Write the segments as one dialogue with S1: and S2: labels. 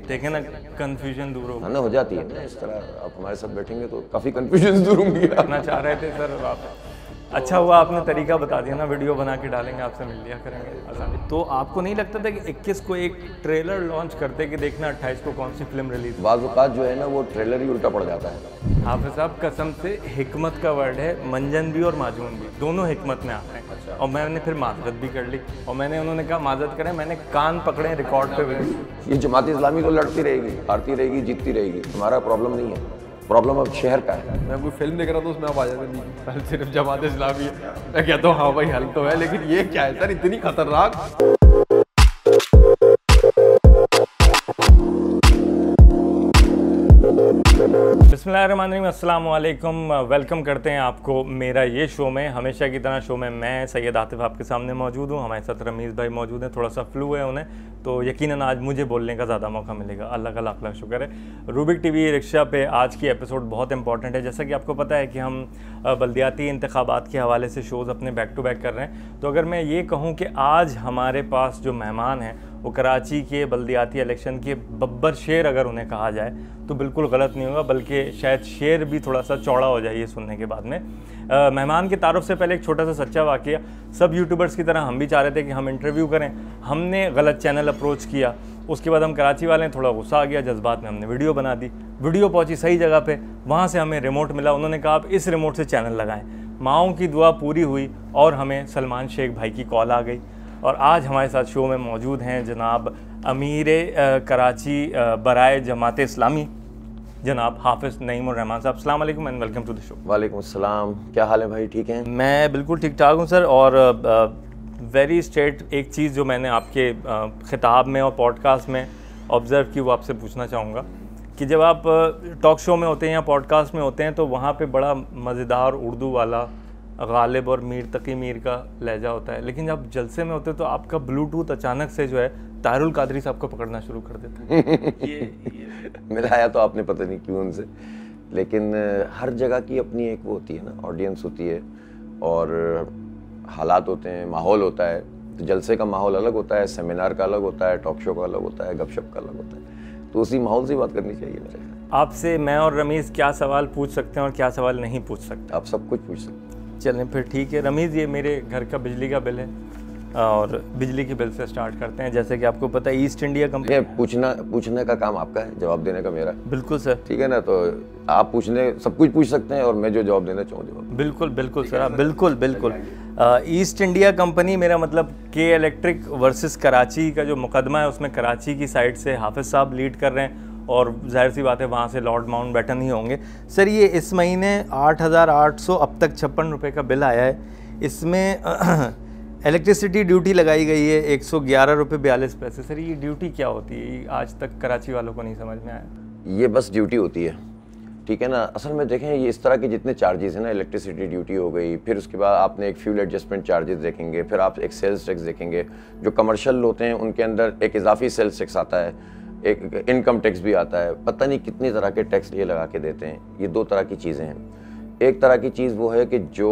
S1: देखें ना, कंफ्यूजन दूर होगा
S2: ना हो जाती है ना। इस तरह आप हमारे साथ बैठेंगे तो काफ़ी कंफ्यूजन दूर होंगी।
S1: करना चाह रहे थे सर आप। अच्छा हुआ आपने तरीका बता दिया ना, वीडियो बना के डालेंगे, आपसे मिल लिया करेंगे आसानी। तो आपको नहीं लगता था कि 21 को एक ट्रेलर लॉन्च करते कि देखना 28 को कौन सी फिल्म रिलीज?
S2: बाज़ औक़ात जो है ना वो ट्रेलर ही उल्टा पड़ जाता है।
S1: हाफिज साहब कसम से हिकमत का वर्ड है, मंजन भी और माजून भी दोनों हिकमत में आते हैं। अच्छा। और मैंने फिर माजरत भी कर ली और उन्होंने कहा माजरत करें, मैंने कान पकड़े रिकॉर्ड पे।
S2: ये जमात इस्लामी तो लड़ती रहेगी, हारती रहेगी, जीतती रहेगी, हमारा प्रॉब्लम नहीं है, प्रॉब्लम अब शहर का है।
S3: मैं कोई फिल्म देख रहा था उसमें आप आ जाते नहीं, हल सिर्फ जमात इस्लामी है। मैं कहता हूँ हाँ भाई हल तो है, लेकिन ये क्या है सर, इतनी खतरनाक।
S1: बिस्मिल्लाहिर्रहमानिर्रहीम, अस्सलाम वालेकुम। वेलकम करते हैं आपको मेरा ये शो में। हमेशा की तरह शो में मैं सैयद आतिफ आपके सामने मौजूद हूँ। हमारे साथ रमीज़ भाई मौजूद हैं, थोड़ा सा फ्लू है उन्हें, तो यकीनन आज मुझे बोलने का ज़्यादा मौका मिलेगा। अल्लाह का लाख लाख शुक्र है। रूबिक टीवी रिक्शा पे आज की एपिसोड बहुत इंपॉर्टेंट है। जैसा कि आपको पता है कि हम बल्दियाती इंतखाबात के हवाले से शोज़ अपने बैक टू बैक कर रहे हैं। तो अगर मैं ये कहूँ कि आज हमारे पास जो मेहमान हैं वो कराची के बल्दियाती इलेक्शन के बब्बर शेर अगर उन्हें कहा जाए तो बिल्कुल गलत नहीं होगा, बल्कि शायद शेर भी थोड़ा सा चौड़ा हो जाए ये सुनने के बाद में। मेहमान के तारुफ से पहले एक छोटा सा सच्चा वाक़या। सब यूट्यूबर्स की तरह हम भी चाह रहे थे कि हम इंटरव्यू करें, हमने गलत चैनल अप्रोच किया। उसके बाद हम कराची वाले हैं, थोड़ा गुस्सा आ गया, जज्बात में हमने वीडियो बना दी। वीडियो पहुंची सही जगह पे, वहाँ से हमें रिमोट मिला, उन्होंने कहा आप इस रिमोट से चैनल लगाएं। माओं की दुआ पूरी हुई और हमें सलमान शेख भाई की कॉल आ गई। और आज हमारे साथ शो में मौजूद हैं जनाब अमीर कराची बराए जमात इस्लामी जनाब हाफिज़ नईमुर्रहमान साहब। अस्सलाम वालेकुम and welcome to the show.
S2: वालेकुम अस्सलाम, क्या हाल है भाई, ठीक हैं?
S1: मैं बिल्कुल ठीक ठाक हूँ सर। और वेरी स्ट्रेट एक चीज़ जो मैंने आपके ख़िताब में और पॉडकास्ट में ऑब्ज़र्व की वो आपसे पूछना चाहूँगा कि जब आप टॉक शो में होते हैं या पॉडकास्ट में होते हैं तो वहाँ पे बड़ा मज़ेदार उर्दू वाला गालिब और मीर तकी मीर का लहजा होता है, लेकिन जब जलसे में होते हैं तो आपका ब्लूटूथ अचानक से जो है तारुल कादरी साहब को पकड़ना शुरू कर देता है। ये
S2: मिलाया तो आपने पता नहीं क्यों उनसे, लेकिन हर जगह की अपनी एक वो होती है ना, ऑडियंस होती है और हालात होते हैं, माहौल होता है। तो जलसे का माहौल अलग होता है, सेमिनार का अलग होता है, टॉक शो का अलग होता है, गपशप का अलग होता है। तो उसी माहौल से बात करनी चाहिए मेरे ख्याल।
S1: आपसे मैं और रमीज़ क्या सवाल पूछ सकते हैं और क्या सवाल नहीं पूछ सकते?
S2: आप सब कुछ पूछ सकते हैं।
S1: चलें फिर ठीक है। रमीज़, ये मेरे घर का बिजली का बिल है और बिजली के बिल से स्टार्ट करते हैं। जैसे कि आपको पता है ईस्ट इंडिया कंपनी।
S2: पूछने का काम आपका है, जवाब देने का मेरा।
S1: बिल्कुल सर।
S2: ठीक है ना, तो आप सब कुछ पूछ सकते हैं और मैं जो जवाब देना चाहूँ जवाब।
S1: बिल्कुल बिल्कुल सर, आप बिल्कुल। ईस्ट इंडिया कंपनी, मेरा मतलब के इलेक्ट्रिक वर्सेस कराची का जो मुकदमा है उसमें कराची की साइड से हाफिज़ साहब लीड कर रहे हैं और जाहिर सी बात है वहाँ से लॉर्ड माउंटबेटन ही होंगे। सर ये इस महीने 8,800 अब तक 56 रुपये का बिल आया है। इसमें इलेक्ट्रिसिटी ड्यूटी लगाई गई है 111 रुपये 42 पैसे। सर ये ड्यूटी क्या होती है? ये आज तक कराची वालों को नहीं समझ में आया।
S2: ये बस ड्यूटी होती है, ठीक है ना। असल में देखें, ये इस तरह के जितने चार्जेस हैं ना, इलेक्ट्रिसिटी ड्यूटी हो गई, फिर उसके बाद आपने एक फ्यूल एडजस्टमेंट चार्जेस देखेंगे, फिर आप एक सेल्स टैक्स देखेंगे। जो कमर्शियल होते हैं उनके अंदर एक इजाफी सेल्स टैक्स आता है, एक इनकम टैक्स भी आता है, पता नहीं कितनी तरह के टैक्स ये लगा के देते हैं। ये दो तरह की चीज़ें हैं। एक तरह की चीज़ वो है कि जो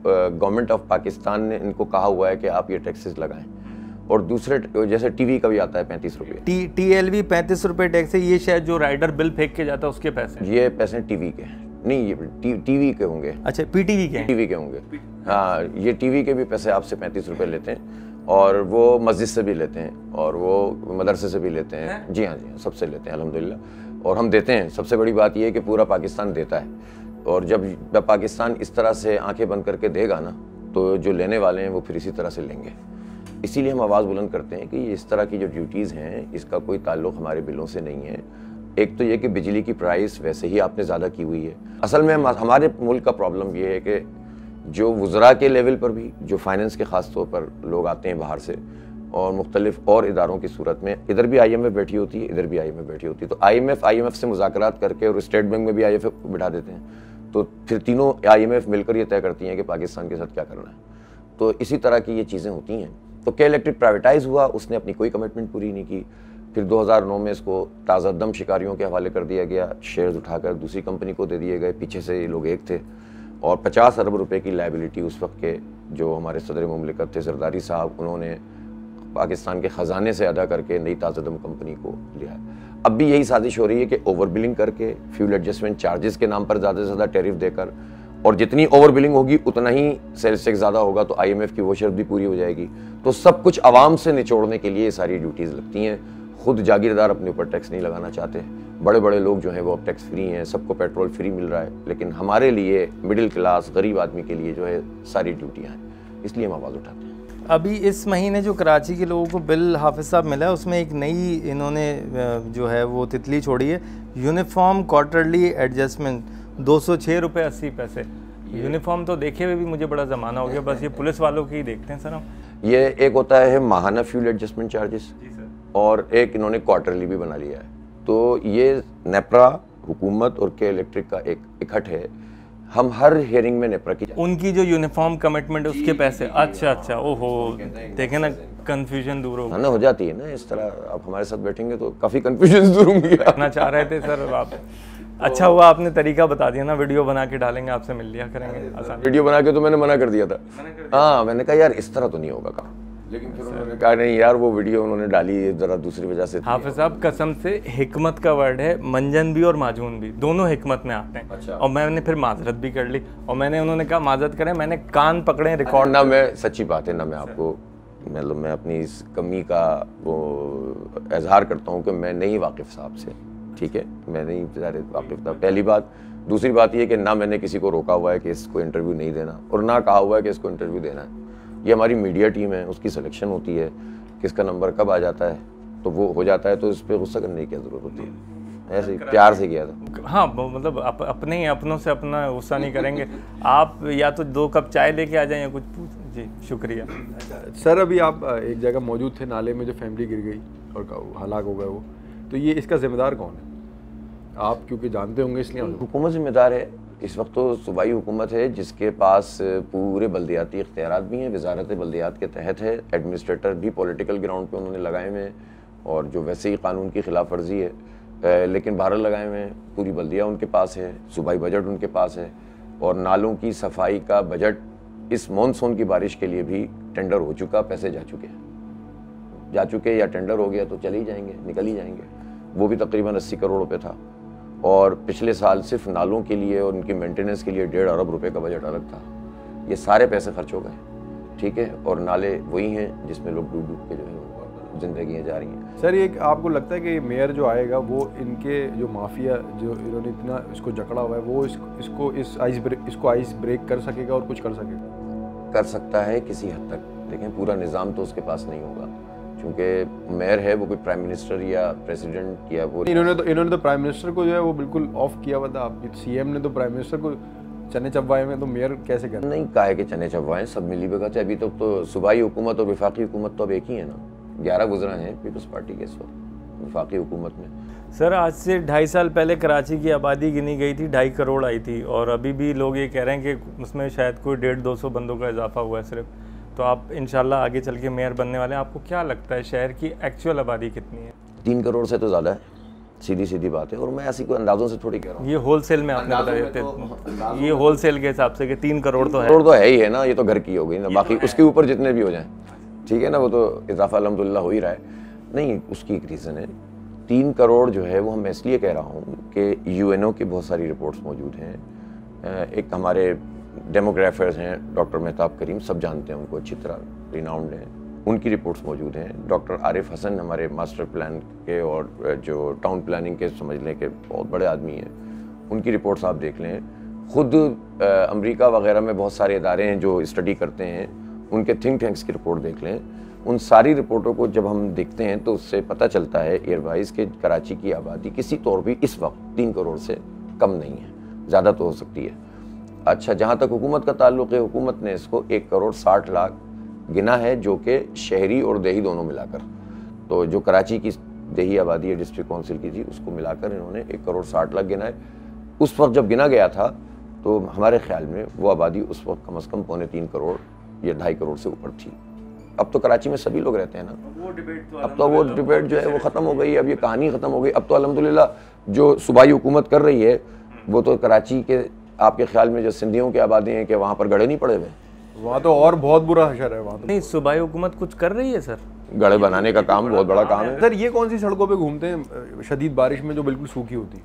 S2: गवर्नमेंट ऑफ पाकिस्तान ने इनको कहा हुआ है कि आप ये टैक्सेस लगाएं, और दूसरे जैसे टीवी का भी आता है 35 रुपये।
S1: TLV 35 रुपये टैक्स है। ये शायद जो राइडर बिल फेंक के जाता है उसके पैसे,
S2: ये पैसे टीवी के नहीं, ये टीवी के होंगे।
S1: अच्छा, PTV के
S2: होंगे। हाँ, ये टीवी के भी पैसे आपसे 35 रुपये लेते हैं और वो मस्जिद से भी लेते हैं और वो मदरसे से भी लेते हैं। जी हाँ, सबसे लेते हैं अल्हम्दुलिल्लाह, और हम देते हैं। सबसे बड़ी बात यह है कि पूरा पाकिस्तान देता है, और जब पाकिस्तान इस तरह से आंखें बंद करके देगा ना, तो जो लेने वाले हैं वो फिर इसी तरह से लेंगे। इसीलिए हम आवाज़ बुलंद करते हैं कि इस तरह की जो ड्यूटीज़ हैं इसका कोई ताल्लुक़ हमारे बिलों से नहीं है। एक तो ये कि बिजली की प्राइस वैसे ही आपने ज़्यादा की हुई है। असल में हमारे मुल्क का प्रॉब्लम ये है कि जो वुज़रा के लेवल पर भी, जो फाइनेंस के ख़ास तौर पर लोग आते हैं बाहर से और मुख्तलिफ और इदारों की सूरत में, इधर भी IMF बैठी होती है, इधर भी IMF बैठी होती है, तो IMF से मुज़ाकरात करके और स्टेट बैंक में भी IMF को बिठा देते हैं। तो फिर तीनों IMF मिलकर ये तय करती हैं कि पाकिस्तान के साथ क्या करना है। तो इसी तरह की ये चीज़ें होती हैं। तो के इलेक्ट्रिक प्राइवेटाइज़ हुआ, उसने अपनी कोई कमिटमेंट पूरी नहीं की। फिर 2009 में इसको ताज़ा दम शिकारियों के हवाले कर दिया गया, शेयर्स उठाकर दूसरी कंपनी को दे दिए गए। पीछे से ये लोग एक थे और 50 अरब रुपए की लायबिलिटी उस वक्त के जो हमारे सदर मुमलिकत थे जरदारी साहब, उन्होंने पाकिस्तान के ख़जाने से अदा करके नई ताज़ा दम कंपनी को लिया है। अब भी यही साजिश हो रही है कि ओवर बिलिंग करके फ्यूल एडजस्टमेंट चार्जेस के नाम पर ज़्यादा से ज़्यादा टैरिफ देकर, और जितनी ओवर बिलिंग होगी उतना ही सेल्स टैक्स ज़्यादा होगा तो IMF की वो शर्त भी पूरी हो जाएगी। तो सब कुछ आवाम से निचोड़ने के लिए ये सारी ड्यूटीज़ लगती हैं। खुद जागीरदार अपने ऊपर टैक्स नहीं लगाना चाहते, बड़े बड़े लोग जो हैं वो अब टैक्स फ्री हैं, सबको पेट्रोल फ्री मिल रहा है, लेकिन हमारे लिए मिडिल क्लास गरीब आदमी के लिए जो है सारी ड्यूटियाँ हैं, इसलिए हम आवाज़ उठाते हैं।
S1: अभी इस महीने जो कराची के लोगों को बिल हाफिज साहब मिला है उसमें एक नई इन्होंने जो है वो तितली छोड़ी है, यूनिफॉर्म क्वार्टरली एडजस्टमेंट 206 रुपये 80 पैसे। यूनिफॉर्म तो देखे हुए भी मुझे बड़ा ज़माना हो गया, बस ये पुलिस वालों की ही देखते हैं सर हम।
S2: ये एक होता है माहाना फ्यूल एडजस्टमेंट चार्जेस और एक इन्होंने क्वार्टरली भी बना लिया है। तो ये नेपरा, हुकूमत और के इलेक्ट्रिक का एक इकट्ठ है। हम हर हियरिंग में नेपरा की
S1: उनकी जो यूनिफॉर्म कमिटमेंट है उसके पैसे, अच्छा ओहो, देखें ना कंफ्यूजन दूर हो
S2: ना हो जाती है ना। इस तरह आप हमारे साथ बैठेंगे तो काफ़ी कंफ्यूजन दूर होंगी।
S1: करना चाह रहे थे सर आप, अच्छा हुआ आपने तरीका बता दिया ना, वीडियो बना के डालेंगे, आपसे मिल लिया करेंगे आसान।
S2: वीडियो बना के तो मैंने मना कर दिया था। हाँ, मैंने कहा यार इस तरह तो नहीं होगा काम, लेकिन फिर उन्होंने कहा नहीं यार वो वीडियो उन्होंने डाली ज़रा दूसरी वजह से।
S1: हाफिज साहब कसम से हिकमत का वर्ड है, मंजन भी और माजून भी दोनों हिकमत में आते हैं।
S2: अच्छा।
S1: और मैंने फिर माजरत भी कर ली और मैंने उन्होंने कहा माजरत करें, मैंने कान पकड़े रिकॉर्ड
S2: ना। मैं सच्ची बात है ना, मैं आपको मतलब मैं अपनी इस कमी का वो इजहार करता हूँ कि मैं नहीं वाकिफ़ साहब से, ठीक है, मैं नहीं बेचारे वाकिफ़ था, पहली बात। दूसरी बात ये कि ना मैंने किसी को रोका हुआ है कि इसको इंटरव्यू नहीं देना, और ना कहा हुआ है कि इसको इंटरव्यू देना है। ये हमारी मीडिया टीम है, उसकी सिलेक्शन होती है, किसका नंबर कब आ जाता है तो वो हो जाता है, तो इस पर गुस्सा करने की क्या ज़रूरत होती है, ऐसे ही प्यार से किया था।
S1: हाँ मतलब अपने ही अपनों से अपना गुस्सा नहीं करेंगे। आप या तो 2 कप चाय लेके आ जाएं या कुछ पूछ। जी शुक्रिया
S3: सर। अभी आप एक जगह मौजूद थे, नाले में जो फैमिली गिर गई और हलाक हो गए वो, तो ये इसका जिम्मेदार कौन है? आप क्योंकि जानते होंगे इसलिए।
S2: हुकूमत जिम्मेदार है इस वक्त, तो सूबाई हुकूमत है जिसके पास पूरे बल्दियाती इख्तियारात भी हैं, वजारत बल्दियात के तहत है, एडमिनिस्ट्रेटर भी पॉलिटिकल ग्राउंड पे उन्होंने लगाए हुए हैं, और जो वैसे ही कानून की खिलाफ वर्जी है लेकिन बहरहाल लगाए हुए हैं। पूरी बल्दिया उनके पास है, सूबाई बजट उनके पास है, और नालों की सफाई का बजट इस मानसून की बारिश के लिए भी टेंडर हो चुका, पैसे जा चुके या टेंडर हो गया तो चले ही जाएंगे, निकल ही जाएंगे। वो भी तकरीबन 80 करोड़ रुपये था, और पिछले साल सिर्फ नालों के लिए और उनकी मेंटेनेंस के लिए 1.5 अरब रुपए का बजट अलग था। ये सारे पैसे खर्च हो गए, ठीक है, और नाले वही हैं जिसमें लोग डूब डूब के जो है जिंदगियाँ जा रही हैं।
S3: सर ये आपको लगता है कि मेयर जो आएगा वो इनके जो माफिया जो इन्होंने इतना इसको जकड़ा हुआ है वो इसको आइस ब्रेक कर सकेगा और कुछ कर सकेगा?
S2: कर सकता है किसी हद तक, लेकिन पूरा निज़ाम तो उसके पास नहीं होगा, क्योंकि मेयर है वो कोई प्राइम मिनिस्टर या प्रेसिडेंट या वो।
S3: इन्होंने तो प्राइम मिनिस्टर को जो है वो बिल्कुल ऑफ किया हुआ था। आप CM ने तो प्राइम मिनिस्टर को चने चबवाए में, तो मेयर कैसे कर?
S2: नहीं कहा है कि चने चबवाएं, सब मिली भगत है। अभी तक तो सूबाई हुकूमत और वफाकी हुकूमत तो अब एक ही है ना, 11 गुजरा हैं पीपल्स पार्टी के इस वक्त वफाकी हुकूमत में।
S1: सर आज से 2.5 साल पहले कराची की आबादी गिनी गई थी, 2.5 करोड़ आई थी, और अभी भी लोग ये कह रहे हैं कि उसमें शायद कोई 150-200 बंदों का इजाफा हुआ है सिर्फ। तो आप इंशाल्लाह आगे चल के मेयर बनने वाले हैं, आपको क्या लगता है शहर की एक्चुअल आबादी कितनी है?
S2: 3 करोड़ से तो ज़्यादा है, सीधी बात है, और मैं ऐसी कोई अंदाज़ों से थोड़ी कह रहा हूँ।
S1: ये होलसेल में आपने बताया, ये होलसेल के हिसाब से कि 3 करोड़ तो है।
S2: करोड़ तो है ही है ना, ये तो घर की हो गई ना, बाकी उसके ऊपर जितने भी हो जाएं, ठीक है ना, वो तो इजाफा अल्हम्दुलिल्लाह हो ही रहा है। नहीं, उसकी एक रीज़न है, 3 करोड़ जो है वो हम इसलिए कह रहा हूँ कि UNO की बहुत सारी रिपोर्ट्स मौजूद हैं। एक हमारे डेमोग्राफर्स हैं डॉक्टर मेहताब करीम, सब जानते हैं उनको अच्छी तरह, रिनाउंड हैं, उनकी रिपोर्ट्स मौजूद हैं। डॉक्टर आरिफ हसन हमारे मास्टर प्लान के और जो टाउन प्लानिंग के समझ लें कि बहुत बड़े आदमी हैं, उनकी रिपोर्ट्स आप देख लें। ख़ुद अमेरिका वगैरह में बहुत सारे इदारे हैं जो स्टडी करते हैं, उनके थिंक टैंक्स की रिपोर्ट देख लें। उन सारी रिपोर्टों को जब हम देखते हैं तो उससे पता चलता है एयरवाइज़ के कराची की आबादी किसी तौर भी इस वक्त 3 करोड़ से कम नहीं है, ज़्यादा तो हो सकती है। अच्छा, जहाँ तक हुकूमत का ताल्लुक़ है, हुकूमत ने इसको 1 करोड़ 60 लाख गिना है, जो कि शहरी और देही दोनों मिलाकर। तो जो कराची की देही आबादी है डिस्ट्रिक्ट काउंसिल की थी, उसको मिलाकर इन्होंने 1 करोड़ 60 लाख गिना है। उस वक्त जब गिना गया था तो हमारे ख्याल में वो आबादी उस वक्त कम से कम 2.25 करोड़ या 2.5 करोड़ से ऊपर थी। अब तो कराची में सभी लोग रहते हैं ना, अब तो वो डिबेट जो है वो ख़त्म हो गई, अब ये कहानी ख़त्म हो गई। अब तो अल्हम्दुलिल्लाह जो सूबाई हुकूमत कर रही है वो तो कराची के, आपके ख्याल में जो सिंधियों की आबादी है कि वहाँ पर गड़े नहीं पड़े हुए?
S3: वहाँ तो और बहुत बुरा हशर है वहाँ तो।
S1: नहीं, सूबाई हुकूमत कुछ कर रही है सर?
S2: गड़े बनाने का काम बहुत बड़ा काम है।
S3: सर ये कौन सी सड़कों पे घूमते हैं शदीद बारिश में जो बिल्कुल सूखी होती?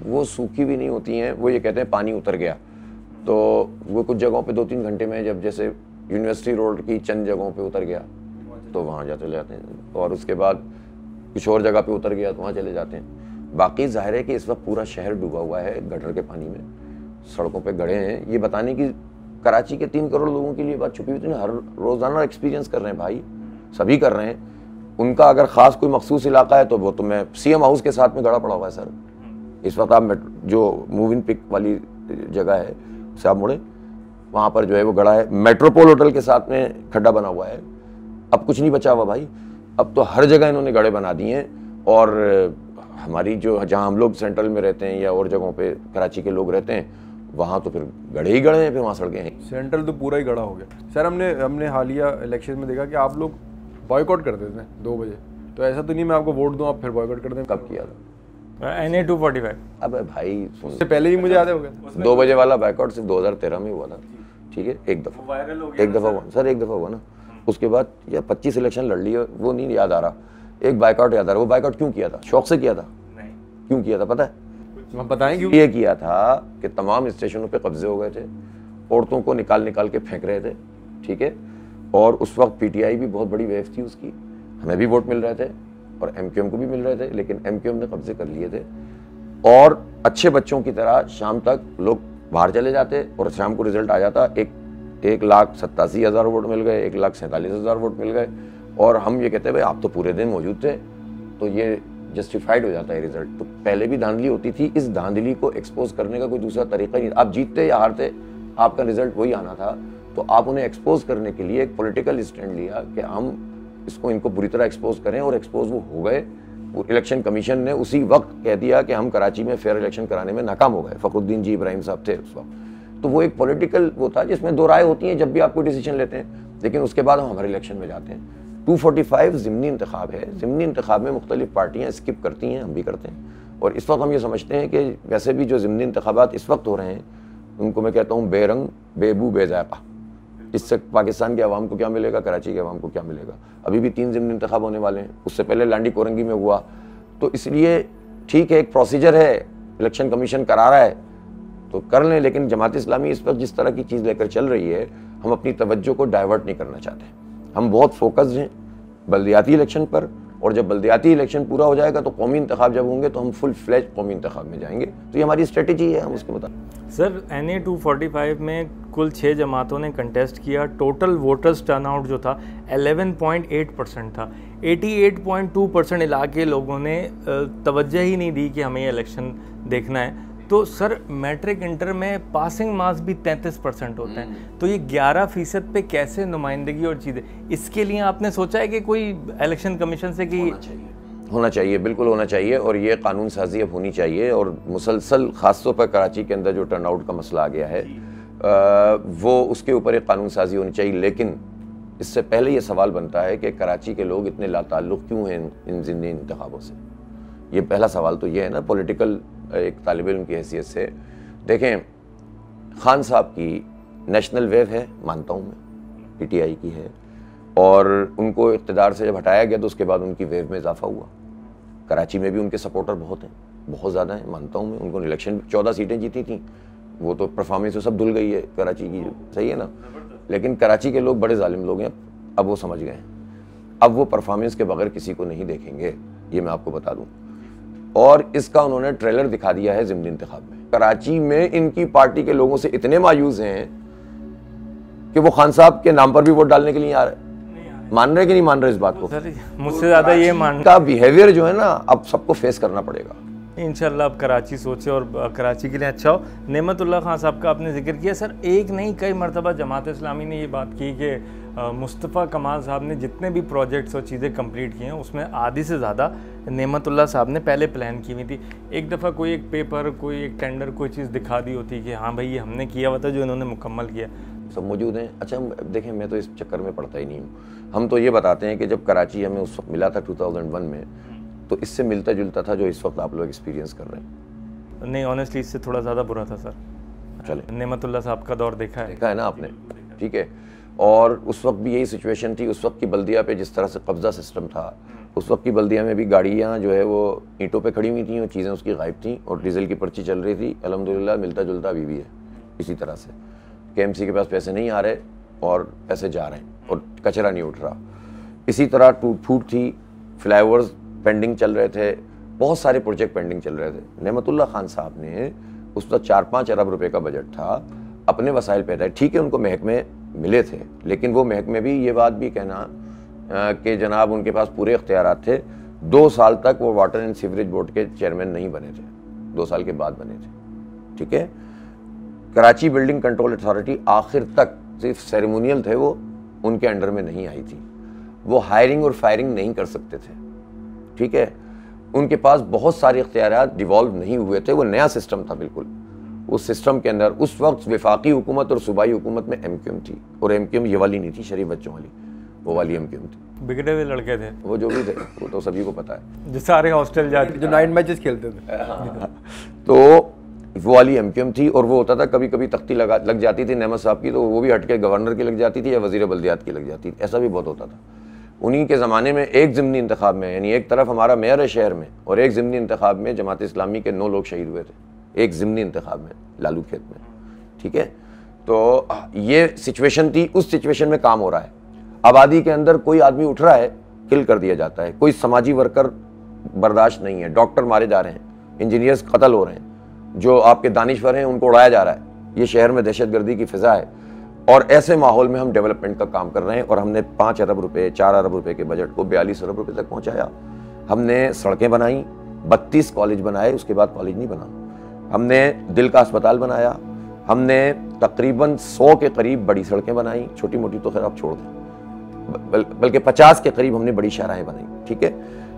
S2: वो सूखी भी नहीं होती हैं, वो ये कहते हैं पानी उतर गया। तो वो कुछ जगहों पे 2-3 घंटे में, जब जैसे यूनिवर्सिटी रोड की चंद जगहों पे उतर गया तो वहाँ जा चले जाते हैं, और उसके बाद कुछ और जगह पे उतर गया तो वहाँ चले जाते हैं। बाकी जाहिर है कि इस वक्त पूरा शहर डूबा हुआ है गटर के पानी में, सड़कों पे गड़े हैं। ये बताने की कराची के 3 करोड़ लोगों के लिए बात छुपी हुई थी ना, हर रोज़ाना एक्सपीरियंस कर रहे हैं भाई, सभी कर रहे हैं। उनका अगर ख़ास कोई मखसूस इलाका है तो वो तो मैं CM हाउस के साथ में गड़ा पड़ा हुआ है सर। इस वक्त आप जो मूव इन पिक वाली जगह है से आप मुड़े, वहाँ पर जो है वो गड़ा है। मेट्रोपोल होटल के साथ में खड्डा बना हुआ है। अब कुछ नहीं बचा हुआ भाई, अब तो हर जगह इन्होंने गड़े बना दिए हैं। और हमारी जो जहाँ हम लोग सेंट्रल में रहते हैं या और जगहों पे कराची के लोग रहते हैं, वहाँ तो फिर गड़े ही गड़े हैं, फिर वहाँ सड़कें हैं।
S3: सेंट्रल तो पूरा ही गड़ा हो गया। सर हमने हालिया इलेक्शन में देखा कि आप लोग बॉयकॉट कर देते हैं 2 बजे, तो ऐसा तो नहीं मैं आपको वोट दूँ आप फिर बॉयकॉट कर दें?
S2: कब किया था?
S1: NA 245।
S2: अबे भाई सुन,
S3: उससे पहले भी मुझे याद हो गया।
S2: 2 बजे वाला बैकआउट सिर्फ 2013 में हुआ था, ठीक है, एक दफ़ा
S1: वायरल हो गया,
S2: एक दफ़ा हुआ सर, एक दफ़ा हुआ ना। उसके बाद या 25 इलेक्शन लड़ लिए, वो नहीं याद आ रहा। एक बाइकआउट याद आ रहा। वो बाइकआउट क्यों किया था? शौक से किया था?
S1: नहीं।
S2: क्यों किया था पता है?
S3: आप बताएं क्यों?
S2: ये किया था कि तमाम स्टेशनों पे कब्जे हो गए थे, औरतों को निकाल निकाल के फेंक रहे थे, ठीक है। और उस वक्त PTI भी बहुत बड़ी वेव थी उसकी, हमें भी वोट मिल रहे थे और MQM को भी मिल रहे थे, लेकिन MQM ने कब्जे कर लिए थे। और अच्छे बच्चों की तरह शाम तक लोग बाहर चले जाते और शाम को रिजल्ट आ जाता, 1,87,000 वोट मिल गए, 1,47,000 वोट मिल गए। और हम ये कहते हैं भाई आप तो पूरे दिन मौजूद थे, तो ये जस्टिफाइड हो जाता है रिजल्ट। तो पहले भी धांधली होती थी, इस धांधली को एक्सपोज करने का कोई दूसरा तरीका नहीं। आप जीतते या हारते, आपका रिजल्ट वही आना था। तो आप उन्हें एक्सपोज करने के लिए एक पॉलिटिकल स्टैंड लिया कि हम इनको बुरी तरह एक्सपोज करें, और एक्सपोज वो हो गए। इलेक्शन कमीशन ने उसी वक्त कह दिया कि हम कराची में फेयर इलेक्शन कराने में नाकाम हो गए। फखरुद्दीन जी इब्राहिम साहब थे उस वक्त। तो वो एक पॉलिटिकल वो था जिसमें 2 राय होती हैं जब भी आप कोई डिसीजन लेते हैं, लेकिन उसके बाद हम हमारे इलेक्शन में जाते हैं। 245 ज़िमनी इंतखाब है, ज़िमनी इंतखाब में मुख्तलिफ पार्टियाँ स्किप करती हैं, हम भी करते हैं। और इस वक्त हम ये समझते हैं कि वैसे भी जो ज़िमनी इंतखाबात इस वक्त हो रहे हैं, उनको मैं कहता हूँ बेरंग, बेबू, बेज़ायक़ा। इससे पाकिस्तान के अवाम को क्या मिलेगा, कराची के अवाम को क्या मिलेगा? अभी भी 3 ज़िमनी इंतखाब होने वाले हैं, उससे पहले लांडी कोरंगी में हुआ। तो इसलिए ठीक है, एक प्रोसीजर है, इलेक्शन कमीशन करा रहा है तो कर लें, लेकिन जमात इस्लामी इस वक्त जिस तरह की चीज़ लेकर चल रही है, हम अपनी तवज्जो को डाइवर्ट नहीं करना चाहते। हम बहुत फोकस्ड हैं बल्दियाती इलेक्शन पर, और जब बल्दियाती इलेक्शन पूरा हो जाएगा तो कौमी इंतखाब जब होंगे तो हम फुल फ्लेज कौमी इंतखाब में जाएंगे। तो ये हमारी स्ट्रेटजी है, हम उसके मुताबिक।
S1: सर NA 245 में कुल 6 जमातों ने कंटेस्ट किया। टोटल वोटर्स टर्नआउट जो था 11.8% था। 88.2% इलाके लोगों ने तवज्जो ही नहीं दी कि हमें ये इलेक्शन देखना है। तो सर मैट्रिक इंटर में पासिंग मार्क्स भी 33% होते हैं, तो ये 11% पे कैसे नुमाइंदगी और चीज़ें, इसके लिए आपने सोचा है कि कोई इलेक्शन कमीशन से कि
S2: होना चाहिए, बिल्कुल होना चाहिए, और ये कानून साजी अब होनी चाहिए। और मुसलसल ख़ासतौर पर कराची के अंदर जो टर्नआउट का मसला आ गया है, वो उसके ऊपर एक कानून साजी होनी चाहिए। लेकिन इससे पहले ये सवाल बनता है कि कराची के लोग इतने लाताल्लुक़ क्यों हैं इन ज़िमनी इंतखाबों से? ये पहला सवाल तो ये है ना, पॉलिटिकल एक तालिब इल्म की हैसियत से। देखें, खान साहब की नेशनल वेव है, मानता हूँ मैं, PTI की है, और उनको इक़्तिदार से जब हटाया गया तो उसके बाद उनकी वेव में इजाफा हुआ। कराची में भी उनके सपोर्टर बहुत हैं, बहुत ज़्यादा हैं, मानता हूँ मैं। उनको इलेक्शन 14 सीटें जीती थी, वो तो परफॉर्मेंस तो सब धुल गई है कराची की, सही है ना। लेकिन कराची के लोग बड़े जालिम लोग हैं, अब वो समझ गए हैं। अब वो परफॉर्मेंस के बगैर किसी को नहीं देखेंगे, ये मैं आपको बता दूं। और इसका उन्होंने ट्रेलर दिखा दिया है ज़िमनी इंतखाब में। कराची में इनकी पार्टी के लोगों से इतने मायूस हैं कि वो खान साहब के नाम पर भी वोट डालने के लिए आ रहे। मान रहे कि नहीं मान रहे इस बात को?
S1: मुझसे ज़्यादा ये मान
S2: का बिहेवियर जो है ना, अब सबको फेस करना पड़ेगा।
S1: इंशाल्लाह अब कराची सोचे और कराची के लिए अच्छा हो। नेमतुल्लाह खान साहब का आपने जिक्र किया सर, एक नहीं कई मरतबा जमात इस्लामी ने ये बात की कि मुस्तफ़ा कमाल साहब ने जितने भी प्रोजेक्ट्स और चीज़ें कंप्लीट की हैं उसमें आधी से ज़्यादा नेमतुल्लाह साहब ने पहले प्लान की हुई थी। एक दफ़ा कोई एक पेपर, कोई एक टेंडर, कोई चीज़ दिखा दी होती कि हाँ भाई ये हमने किया हुआ था, जो इन्होंने मुकम्मल किया।
S2: सब मौजूद हैं। अच्छा देखें, मैं तो इस चक्कर में पड़ता ही नहीं हूँ। हम तो ये बताते हैं कि जब कराची हमें उस वक्त मिला था 2001 में, तो इससे मिलता जुलता था जो इस वक्त आप लोग एक्सपीरियंस कर रहे हैं।
S1: नहीं, ऑनेस्टली इससे थोड़ा ज़्यादा बुरा था सर।
S2: चले,
S1: नेमतुल्लाह साहब का दौर देखा है
S2: ना आपने, ठीक है। और उस वक्त भी यही सिचुएशन थी। उस वक्त की बल्दिया पे जिस तरह से कब्ज़ा सिस्टम था, उस वक्त की बल्दिया में भी गाड़ियाँ जो है वो ईंटों पे खड़ी हुई थी और चीज़ें उसकी गायब थी और डीजल की पर्ची चल रही थी। अल्हम्दुलिल्लाह मिलता जुलता अभी भी है इसी तरह से KMC के पास पैसे नहीं आ रहे और पैसे जा रहे हैं और कचरा नहीं उठ रहा। इसी तरह टूट फूट थी, फ्लाईओवर्स पेंडिंग चल रहे थे, बहुत सारे प्रोजेक्ट पेंडिंग चल रहे थे। नेमतुल्ला खान साहब ने उस वक्त 4-5 अरब रुपए का बजट था, अपने वसाइल पैदा है। ठीक है उनको महकमे मिले थे, लेकिन वो महकमे भी ये बात भी कहना कि जनाब उनके पास पूरे इख्तियारात थे। 2 साल तक वो वाटर एंड सीवरेज बोर्ड के चेयरमैन नहीं बने थे, 2 साल के बाद बने थे। ठीक है, कराची बिल्डिंग कंट्रोल अथॉरिटी आखिर तक सिर्फ सेरेमोनियल थे, वो उनके अंडर में नहीं आई थी। वो हायरिंग और फायरिंग नहीं कर सकते थे। ठीक है, उनके पास बहुत सारे इख्तियारात डिवॉल्व नहीं हुए थे, वो नया सिस्टम था बिल्कुल। उस सिस्टम के अंदर उस वक्त वफाकी हुकूमत और सूबाई हुकूमत में MQM थी, और MQM ये वाली नहीं थी शरीफ बच्चों वाली, वो वाली MQM थी।
S1: बिगड़े हुए लड़के थे
S2: वो, जो भी थे वो तो सभी को पता है,
S1: जो सारे हॉस्टल जाते,
S3: जो नाइट मैचेस खेलते थे।
S2: तो वो वाली MQM थी। और वो होता था कभी कभी तख्ती लग जाती थी नेमत साहब की, तो वो भी हट के गवर्नर की लग जाती थी या वजीर बल्दियात की लग जाती थी, ऐसा भी बहुत होता था। उन्हीं के ज़माने में एक ज़िमनी इंतखाब में, यानी एक तरफ हमारा मेयर है शहर में और एक ज़िमनी इंतखाब में जमात इस्लामी के 9 लोग शहीद हुए थे, एक ज़िमनी इंतखाब में लालू खेत में। ठीक है, तो ये सिचुएशन थी। उस सिचुएशन में काम हो रहा है, आबादी के अंदर कोई आदमी उठ रहा है, किल कर दिया जाता है, कोई समाजी वर्कर बर्दाश्त नहीं है, डॉक्टर मारे जा रहे हैं, इंजीनियर्स कत्ल हो रहे हैं, जो आपके दानिश्वर हैं उनको उड़ाया जा रहा है। ये शहर में दहशतगर्दी की फिजा है, और ऐसे माहौल में हम डेवलपमेंट का काम कर रहे हैं। और हमने 5 अरब रुपए 4 अरब रुपए के बजट को 42 अरब रुपए तक पहुंचाया। हमने सड़कें बनाई, 32 कॉलेज बनाए, उसके बाद कॉलेज नहीं बना। हमने दिल का अस्पताल बनाया, हमने तकरीबन 100 के करीब बड़ी सड़कें बनाई, छोटी मोटी तो खैर आप छोड़ दें, बल्कि 50 के करीब हमने बड़ी शाहराहें बनाई। ठीक है,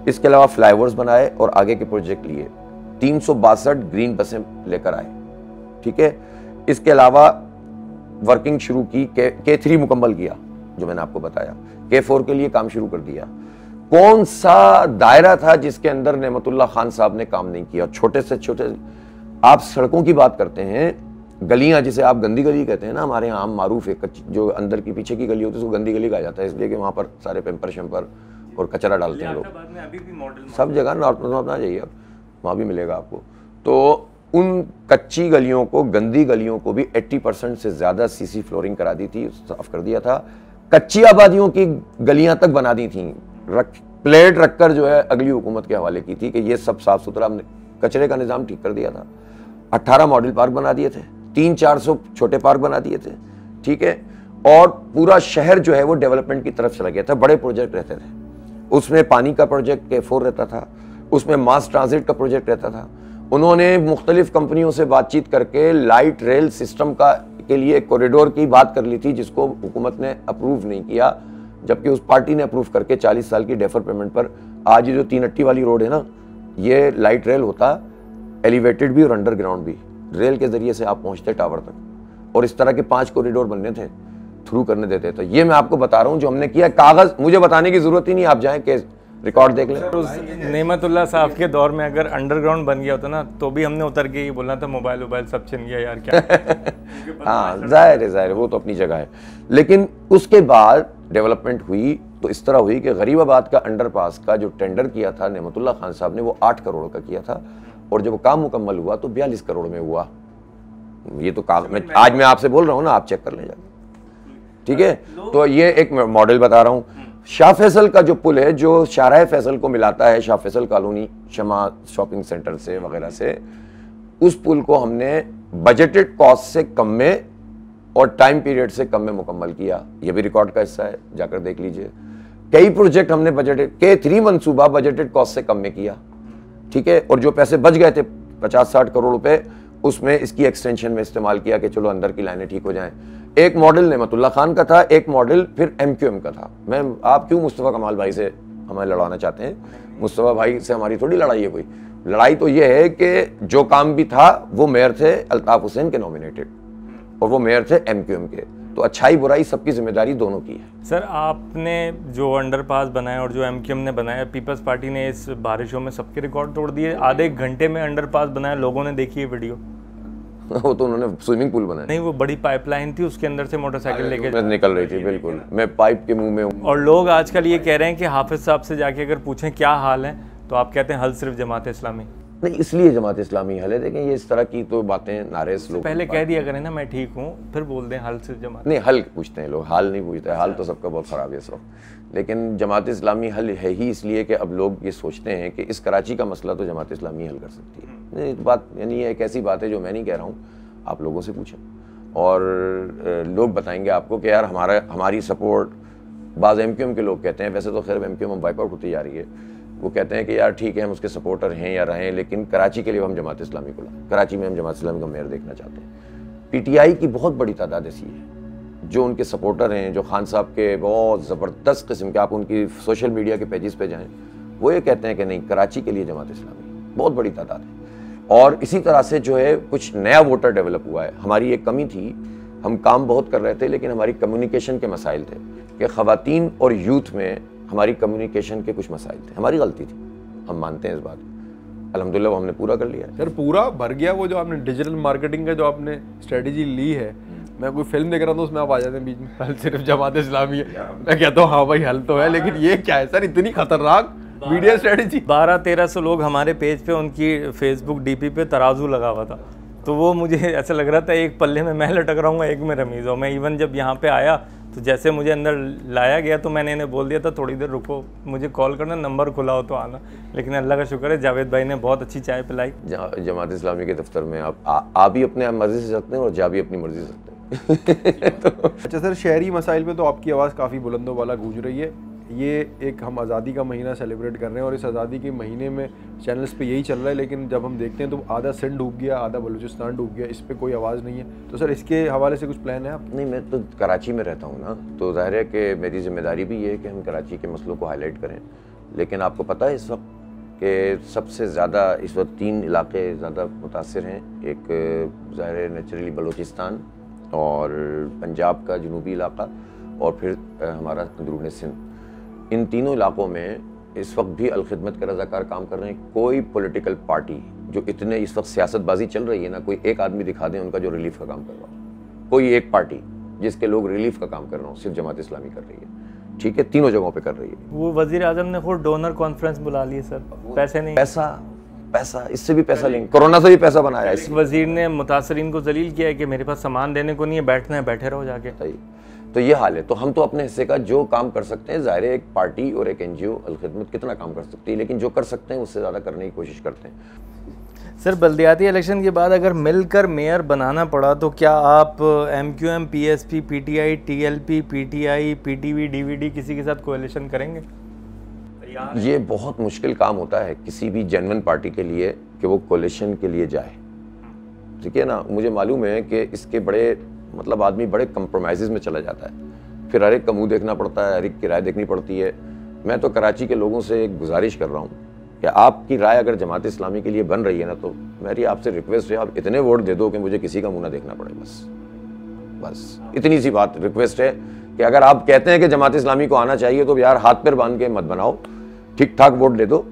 S2: इसके अलावा फ्लाईओवर्स बनाए और आगे के प्रोजेक्ट लिए 362 ग्रीन बसें लेकर आए। ठीक है, इसके अलावा वर्किंग शुरू की, K3 मुकम्मल किया, जो मैंने आपको बताया, K4 के लिए काम शुरू कर दिया। कौन सा दायरा था जिसके अंदर नेमतुल्ला खान साहब ने काम नहीं किया? छोटे से छोटे, आप सड़कों की बात करते हैं, गलियां जिसे आप गंदी गली कहते हैं ना, हमारे यहाँ आम मारूफ है, जो अंदर की पीछे की गली होती है उसको गंदी गली कहा जाता है, इसलिए कि वहाँ पर सारे पेम्पर शेम्पर और कचरा डालते हैं लोग। सब जगह नॉर्थ में अपना जाइए आप, वहाँ भी मिलेगा आपको। तो उन कच्ची गलियों को, गंदी गलियों को भी 80% से ज़्यादा CC फ्लोरिंग करा दी थी, साफ कर दिया था। कच्ची आबादियों की गलियां तक बना दी थी, प्लेट रखकर जो है अगली हुकूमत के हवाले की थी कि ये सब साफ सुथरा, हमने कचरे का निज़ाम ठीक कर दिया था। 18 मॉडल पार्क बना दिए थे, 300-400 छोटे पार्क बना दिए थे। ठीक है, और पूरा शहर जो है वो डेवलपमेंट की तरफ चला गया था। बड़े प्रोजेक्ट रहते थे उसमें, पानी का प्रोजेक्ट K4 रहता था, उसमें मास ट्रांजिट का प्रोजेक्ट रहता था। उन्होंने मुख्तलिफ कंपनियों से बातचीत करके लाइट रेल सिस्टम के लिए कॉरिडोर की बात कर ली थी, जिसको हुकूमत ने अप्रूव नहीं किया, जबकि उस पार्टी ने अप्रूव करके 40 साल की डेफर पेमेंट पर आज ये जो 3 अट्टी वाली रोड है ना, ये लाइट रेल होता, एलिवेटेड भी और अंडरग्राउंड भी, रेल के जरिए से आप पहुंचते टावर तक, और इस तरह के 5 कॉरिडोर बनने थे, थ्रू करने देते। तो ये मैं आपको बता रहा हूँ जो हमने किया। कागज मुझे बताने की जरूरत ही नहीं, आप जाएं कि रिकॉर्ड देख लें।
S1: उस नेमतुल्ला साहब के दौर में अगर अंडरग्राउंड बन गया होता ना, तो भी हमने उतर के ये बोलना था मोबाइल सब छिन गया यार, क्या।
S2: हाँ, जाहिर है वो तो अपनी जगह है। लेकिन उसके बाद डेवलपमेंट हुई तो इस तरह हुई कि गरीबाबाद का अंडरपास का जो टेंडर किया था नेमतुल्ला खान साहब ने, वो 8 करोड़ का किया था, और जब वो काम मुकम्मल हुआ तो 42 करोड़ में हुआ। ये तो काम आज मैं आपसे बोल रहा हूँ ना, आप चेक कर ले जाके। ठीक है, तो ये एक मॉडल बता रहा हूँ। शाह फैसल का जो पुल है, जो शाहराह फैसल को मिलाता है शाह फैसल कॉलोनी शमा शॉपिंग सेंटर से वगैरह से, उस पुल को हमने बजटेड कॉस्ट से कम में और टाइम पीरियड से कम में मुकम्मल किया। ये भी रिकॉर्ड का हिस्सा है, जाकर देख लीजिए। कई प्रोजेक्ट हमने बजटेड K3 मंसूबा बजटेड कॉस्ट से कम में किया। ठीक है, और जो पैसे बच गए थे 50-60 करोड़ रुपए, उसमें इसकी एक्सटेंशन में इस्तेमाल किया कि चलो अंदर की लाइनें ठीक हो जाएं। एक मॉडल नेमतुल्ला खान का था, एक मॉडल फिर MQM का था। आप क्यों मुस्तफ़ा कमाल भाई से हमें लड़ाना चाहते हैं? मुस्तफ़ा भाई से हमारी थोड़ी लड़ाई है कोई। लड़ाई तो ये है कि जो काम भी था वो मेयर थे अल्ताफ हुसैन के नॉमिनेटेड, और वो मेयर थे MQM के। तो अच्छाई बुराई सबकी जिम्मेदारी दोनों की है।
S1: सर, आपने जो अंडरपास बनाया और जो MQM ने बनाया, पीपल्स पार्टी ने इस बारिशों में सबके रिकॉर्ड तोड़ दिए। आधे घंटे में अंडरपास बनाया, लोगों ने देखी है वीडियो।
S2: वो तो उन्होंने स्विमिंग पूल बनाया।
S1: नहीं, वो बड़ी पाइपलाइन थी, उसके अंदर से मोटरसाइकिल लेके
S2: निकल रही थी, बिल्कुल मैं पाइप के मुंह में हूँ।
S1: और लोग आजकल ये कह रहे हैं कि हाफिज साहब से जाके अगर पूछें क्या हाल है तो आप कहते हैं हल सिर्फ जमात इस्लामी।
S2: नहीं, इसलिए जमात इस्लामी हल है। देखें, ये इस तरह की तो बातें नारे लोग
S1: पहले कह दिया करें ना मैं ठीक हूँ, फिर बोल दें हल सिर्फ जमात।
S2: नहीं, हल पूछते हैं लोग, हाल नहीं पूछते। हाल तो सबका बहुत ख़राब है इस वक्त, लेकिन जमात इस्लामी हल है ही इसलिए कि अब लोग ये सोचते हैं कि इस कराची का मसला तो जमात इस्लामी हल कर सकती है। नहीं, बात यानी एक ऐसी बात है जो मैं नहीं कह रहा हूँ, आप लोगों से पूछें और लोग बताएंगे आपको कि यार हमारी सपोर्ट। बाज़ MQM के लोग कहते हैं, वैसे तो खैर MQM वाइप आउट होती जा रही है, वो कहते हैं कि यार ठीक है हम उसके सपोर्टर हैं या रहें, लेकिन कराची के लिए हम जमात इस्लामी को लाएं। कराची में हम जमात इस्लामी का मेयर देखना चाहते हैं। PTI की बहुत बड़ी तादाद ऐसी है जो उनके सपोर्टर हैं, जो खान साहब के बहुत ज़बरदस्त किस्म के, आप उनकी सोशल मीडिया के पेजेस पे जाएं, वो ये कहते हैं कि नहीं, कराची के लिए जमात इस्लामी बहुत बड़ी तादाद है। और इसी तरह से जो है कुछ नया वोटर डेवलप हुआ है। हमारी एक कमी थी, हम काम बहुत कर रहे थे लेकिन हमारी कम्युनिकेशन के मसाइल थे कि ख़वातीन और यूथ में हमारी कम्युनिकेशन के कुछ मसाइल थे। हमारी गलती थी, हम मानते हैं इस बात को। अल्हम्दुलिल्लाह हमने पूरा कर लिया है।
S3: सर पूरा भर गया वो जो आपने डिजिटल मार्केटिंग का जो आपने स्ट्रेटेजी ली है। मैं कोई फिल्म देख रहा था उसमें आप आ जाते हैं बीच में, हल सिर्फ जमात इस्लामी है। मैं कहता हूँ हाँ भाई हल तो है, लेकिन ये क्या है सर, इतनी खतरनाक मीडिया स्ट्रेटेजी।
S1: 1200-1300 लोग हमारे पेज पे, उनकी फेसबुक DP पे तराजू लगा हुआ था, तो वो मुझे ऐसा लग रहा था एक पल्ले में मैं लटक रहा हूँ, एक में रमीज़ हो। मैं इवन जब यहाँ पे आया तो जैसे मुझे अंदर लाया गया तो मैंने इन्हें बोल दिया था थोड़ी देर रुको, मुझे कॉल करना, नंबर खुला हो तो आना। लेकिन अल्लाह का शुक्र है जावेद भाई ने बहुत अच्छी चाय पिलाई।
S2: जमात इस्लामी के दफ्तर में आप भी अपने मर्जी से सकते हैं और जा भी अपनी मर्जी से सकते हैं। तो
S3: अच्छा सर, शहरी मसाइल पे तो आपकी आवाज़ काफ़ी बुलंदों वाला गूंज रही है। ये एक हम आज़ादी का महीना सेलिब्रेट कर रहे हैं और इस आज़ादी के महीने में चैनल्स पे यही चल रहा है, लेकिन जब हम देखते हैं तो आधा सिंध डूब गया, आधा बलूचिस्तान डूब गया, इस पर कोई आवाज़ नहीं है। तो सर इसके हवाले से कुछ प्लान है आप?
S2: नहीं, मैं तो कराची में रहता हूँ ना, तो जाहिर है कि मेरी जिम्मेदारी भी ये है कि हम कराची के मसलों को हाईलाइट करें। लेकिन आपको पता है इस वक्त कि सबसे ज़्यादा इस वक्त 3 इलाके ज़्यादा मुतासिर हैं। एक ज़ाहिर है नेचुरली बलूचिस्तान और पंजाब का जनूबी इलाका और फिर हमारा अंदरूनी सिंध। इन तीनों इलाकों में इस वक्त भी अलखिदमत के रज़ाकार काम कर रहे हैं। कोई पॉलिटिकल पार्टी जो इतने इस वक्त सियासतबाजी चल रही है ना, कोई एक आदमी दिखा दें उनका जो रिलीफ का काम कर रहा हो, कोई एक पार्टी जिसके लोग रिलीफ का काम कर रहे हो, सिर्फ जमात इस्लामी कर रही है। ठीक है, तीनों जगहों पे कर रही है।
S1: वो वज़ीर आज़म ने खुद डोनर कॉन्फ्रेंस बुला ली सर, पैसे नहीं,
S2: पैसा इससे भी पैसा लेंगे, कोरोना से भी पैसा बनाया।
S1: इस वज़ीर ने मुतासरीन को जलील किया है कि मेरे पास सामान देने को नहीं है, बैठना है बैठे रहो जाके।
S2: तो ये हाल है। तो हम तो अपने हिस्से का जो काम कर सकते हैं, ज़ाहिर है एक पार्टी और एक NGO अलखिदमत कितना काम कर सकती है, लेकिन जो कर सकते हैं उससे ज़्यादा करने की कोशिश करते हैं।
S1: सर बल्दियाती इलेक्शन के बाद अगर मिलकर मेयर बनाना पड़ा तो क्या आप MQM, PSP, PTI, TLP, PTI, PTV, DVD किसी के साथ कोएलिशन करेंगे?
S2: ये बहुत मुश्किल काम होता है किसी भी जेन्युइन पार्टी के लिए कि वो कोएलिशन के लिए जाए। ठीक है ना, मुझे मालूम है कि इसके बड़े मतलब आदमी बड़े कंप्रोमाइज़ में चला जाता है, फिर हर एक का मुँह देखना पड़ता है, हर एक की राय देखनी पड़ती है। मैं तो कराची के लोगों से एक गुजारिश कर रहा हूँ कि आपकी राय अगर जमात इस्लामी के लिए बन रही है ना, तो मेरी आपसे रिक्वेस्ट है आप इतने वोट दे दो कि मुझे किसी का मुँह ना देखना पड़े। बस इतनी सी बात रिक्वेस्ट है कि अगर आप कहते हैं कि जमात इस्लामी को आना चाहिए तो यार हाथ पैर बांध के मत बनाओ, ठीक ठाक वोट दे दो,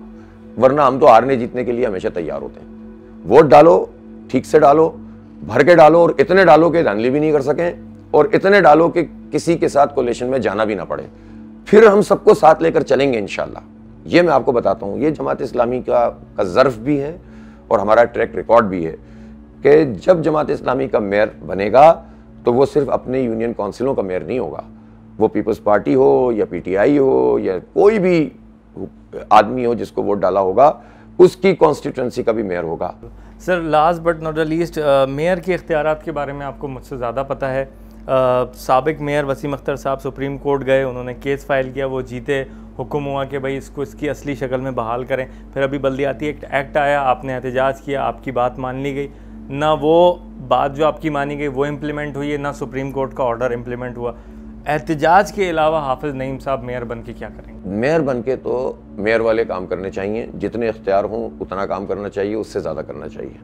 S2: वरना हम तो हारने जीतने के लिए हमेशा तैयार होते हैं। वोट डालो, ठीक से डालो, भर के डालो, और इतने डालो कि धांधली भी नहीं कर सकें, और इतने डालो कि किसी के साथ कोलेशन में जाना भी ना पड़े। फिर हम सबको साथ लेकर चलेंगे इंशाल्लाह। ये मैं आपको बताता हूँ, ये जमात इस्लामी का ज़र्फ भी है और हमारा ट्रैक रिकॉर्ड भी है कि जब जमात इस्लामी का मेयर बनेगा तो वो सिर्फ अपने यूनियन काउंसिलों का मेयर नहीं होगा, वो पीपल्स पार्टी हो या PTI हो या कोई भी आदमी हो जिसको वोट डाला होगा, उसकी कॉन्स्टिट्यूंसी का भी मेयर होगा।
S1: Sir last but not the least, mayor के इख्तियारात के बारे में आपको मुझसे ज़्यादा पता है। साबिक मेयर वसीम अख्तर साहब सुप्रीम कोर्ट गए, उन्होंने केस फाइल किया, वो जीते, हुक्म हुआ कि भाई इसको इसकी असली शक्ल में बहाल करें। फिर अभी बल्दियाती एक्ट आया, आपने एहतजाज किया, आपकी बात मान ली गई, ना वो बात जो आपकी मानी गई वो इम्प्लीमेंट हुई है, ना सुप्रीम कोर्ट का ऑर्डर इम्प्लीमेंट हुआ। एहतजाज के अलावा हाफिज़ नईम साहब मेयर बन के क्या करेंगे?
S2: मेयर बन के तो मेयर वाले काम करने चाहिए, जितने इख्तियार हों उतना काम करना चाहिए, उससे ज़्यादा करना चाहिए।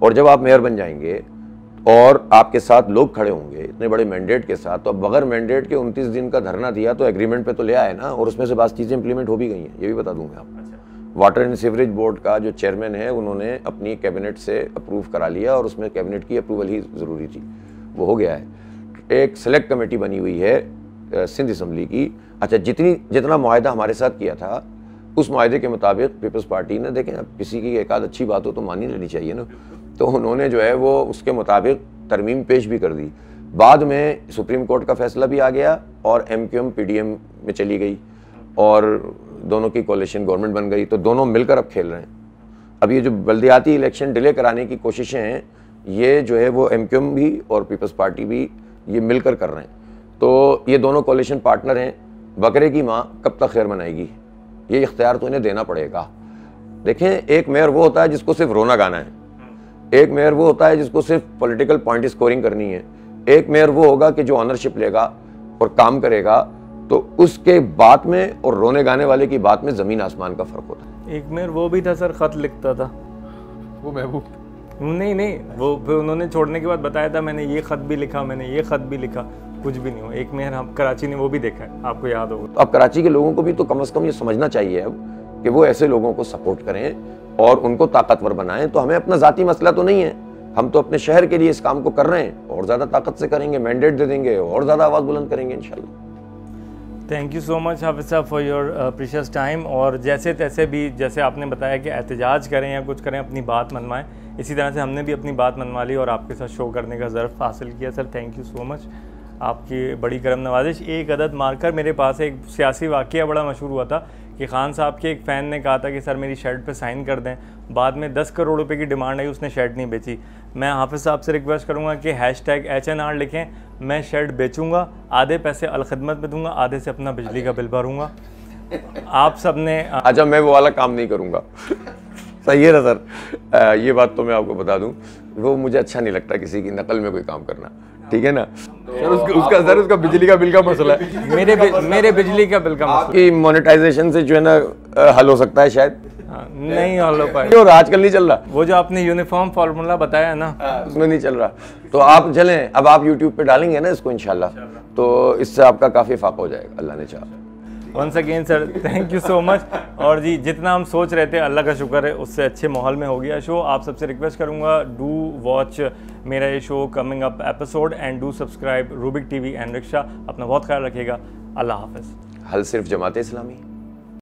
S2: और जब आप मेयर बन जाएंगे और आपके साथ लोग खड़े होंगे इतने बड़े मैंडेट के साथ, तो अब बगैर मैंडेट के 29 दिन का धरना दिया तो एग्रीमेंट पे तो ले आए ना, और उसमें से बात चीज़ें इंप्लीमेंट हो भी गई हैं, ये भी बता दूँ मैं आपको। वाटर एंड सीवरेज बोर्ड का जो चेयरमैन है उन्होंने अपनी कैबिनेट से अप्रूव करा लिया और उसमें कैबिनेट की अप्रूवल ही ज़रूरी थी, वो हो गया है। एक सेलेक्ट कमेटी बनी हुई है सिंध असम्बली की। अच्छा, जितना मुआहदा हमारे साथ किया था उस मुआहदे के मुताबिक पीपल्स पार्टी ने, देखें अब किसी की एक आध अच्छी बात हो तो मान ही लेनी चाहिए ना, तो उन्होंने जो है वो उसके मुताबिक तरमीम पेश भी कर दी। बाद में सुप्रीम कोर्ट का फैसला भी आ गया और MQM PDM में चली गई और दोनों की कोalition गवर्नमेंट बन गई, तो दोनों मिलकर अब खेल रहे हैं। अब ये जो बल्दियाती इलेक्शन डिले कराने की कोशिशें हैं, ये जो है वो MQM भी और पीपल्स पार्टी भी ये मिलकर कर रहे हैं। तो ये दोनों कोalition पार्टनर हैं। बकरे की माँ कब तक खैर मनाएगी, ये इख्तियार तो इन्हें देना पड़ेगा। देखें, एक मेयर वो होता है जिसको सिर्फ रोना गाना है, एक मेयर वो होता है जिसको सिर्फ पॉलिटिकल पॉइंट स्कोरिंग करनी है, एक मेयर वो होगा कि जो ऑनरशिप लेगा और काम करेगा। तो उसके बात में और रोने गाने वाले की बात में ज़मीन आसमान का फ़र्क होता है।
S1: एक मेयर वो भी था सर, ख़त लिखता था
S3: वो महबूब
S1: नहीं, वो फिर उन्होंने छोड़ने के बाद बताया था मैंने ये ख़त भी लिखा, मैंने ये ख़त भी लिखा, कुछ भी नहीं हो। एक मेयर हम कराची ने वो भी देखा है, आपको याद होगा।
S2: तो अब कराची के लोगों को भी तो कम से कम ये समझना चाहिए अब कि वो ऐसे लोगों को सपोर्ट करें और उनको ताकतवर बनाएं। तो हमें अपना ज़ाती मसला तो नहीं है, हम तो अपने शहर के लिए इस काम को कर रहे हैं और ज़्यादा ताकत से करेंगे, मैंडेट दे देंगे और ज़्यादा आवाज़ बुलंद करेंगे इंशाल्लाह।
S1: थैंक यू सो मच हाफिज़ साहब फॉर योर प्रीशियस टाइम। और जैसे तैसे भी, जैसे आपने बताया कि एहतजाज करें या कुछ करें, अपनी बात मनवाएं, इसी तरह से हमने भी अपनी बात मनवा ली और आपके साथ शो करने का ज़र्फ़ हासिल किया। Sir thank you so much, आपकी बड़ी करम नवाजिश। एक अदद मारकर मेरे पास एक सियासी वाक़या बड़ा मशहूर हुआ था कि खान साहब के एक फ़ैन ने कहा था कि सर मेरी शर्ट पे साइन कर दें, बाद में 10 करोड़ रुपए की डिमांड आई, उसने शर्ट नहीं बेची। मैं हाफिज़ साहब से रिक्वेस्ट करूँगा कि #HNR लिखें, मैं शर्ट बेचूँगा, आधे पैसे अलखदमत में दूँगा, आधे से अपना बिजली का बिल भरूँगा। आप सब ने
S2: अच्छा, मैं वो वाला काम नहीं करूँगा सही है ना सर। ये बात तो मैं आपको बता दूँ, वो मुझे अच्छा नहीं लगता किसी की नकल में कोई काम करना, ठीक है ना।
S3: सर उसका बिजली का बिल का मसला है,
S1: मेरे बिजली का बिल का मसला
S2: आपकी मोनेटाइजेशन से जो है ना हल हो सकता है शायद।
S1: नहीं हल हो पाए।
S2: और आजकल नहीं चल रहा
S1: वो जो आपने यूनिफॉर्म फार्मूला बताया ना,
S2: उसमें नहीं चल रहा। तो आप चलें, अब आप YouTube पे डालेंगे ना इसको इंशाल्लाह, तो इससे आपका काफ़ी फायदा हो जाएगा, अल्लाह ने चाहा।
S1: Once again sir thank you so much. और जी, जितना हम सोच रहे थे अल्लाह का शुक्र है उससे अच्छे माहौल में हो गया शो। आप सबसे रिक्वेस्ट करूँगा, डू वॉच मेरा ये show coming up episode and do subscribe Rubik TV and rickshaw. अपना बहुत ख्याल रखिएगा, अल्लाह हाफ़िज़।
S2: हल सिर्फ जमात इस्लामी।